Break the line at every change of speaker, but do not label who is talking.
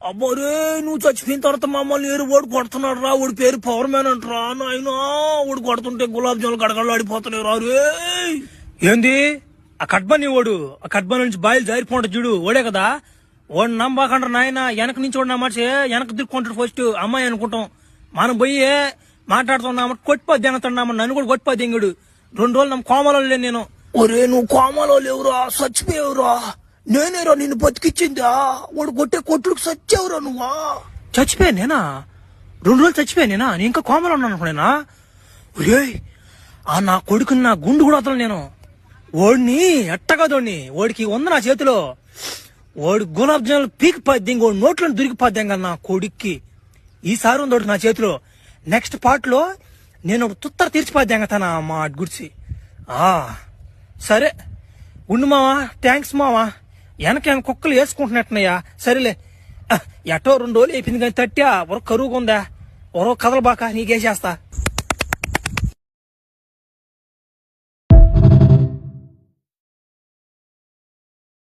అబ్బోరే నువ్వు చచ్చిపోయిన తర్వాత మమ్మల్ని ఏరు ఓడి కొడుతున్నాడు రా. ఓడి పేరు పవర్ మ్యాన్ అంటరా నాయన. ఓడి కొడుతుంటే గులాబ్ జాములు గడగడలు ఆడిపోతున్నాయి రా రే. ఏంది ఆ కట్బని ఓడు? ఆ కట్బని నుంచి బాయిలు జారిపోంట చూడు, ఓడే కదా. ఓడి నమ్మకండ్ర నాయన. వెనక నుంచి ఓడి నమ్మచ్చే వెనక దిక్కుంటాడు ఫస్ట్ అమ్మాయి అనుకుంటాం. మనం పోయి మాట్లాడుతున్నామట కొట్టిపోద్ది అనుతున్నామని నన్ను కూడా కొట్టిపోద్ది ఇంగుడు. 2 రోజులు నమ్మ కోమలో లేను నేను. ఒరే నువ్వు కోమలో లేవురా, చచ్చిపోయావురా. నేనేరా నిన్ను బతికిచ్చిందా? వాడు కొట్టే కొట్టుకు చచ్చావురా నువ్వా. చచ్చిపోయా నేనా? 2 రోజులు చచ్చిపోయా నేనా? నేను ఇంకా కోమలో ఉన్నాను అనుకునేనా? ఒరే ఆ నా కొడుకుని నా గుండు కూడా వదలను నేను. ఓడిని ఎట్టగదోడిని, ఓడికి ఉంది నా చేతిలో. ఓడి గులాబ్ జాములు పీకిపోద్ది, ఇంకోటి నోట్లో దొరికిపోద్ది కదా నా కొడుక్కి. ఈసారి ఉంది నా చేతిలో. నెక్స్ట్ పార్ట్ లో నేను తుత్తర తీర్చిపోద్ది తన మా గుడిసి. సరే ఉండు మావా, థ్యాంక్స్ మావా. వెనక కుక్కలు వేసుకుంటున్నట్టున్నాయా? సరేలే ఎటో 2 రోజులు అయిపోయింది కానీ తట్టా ఒర కరువుగా ఉందా, ఒరో కదలబాక నీకేసేస్తా.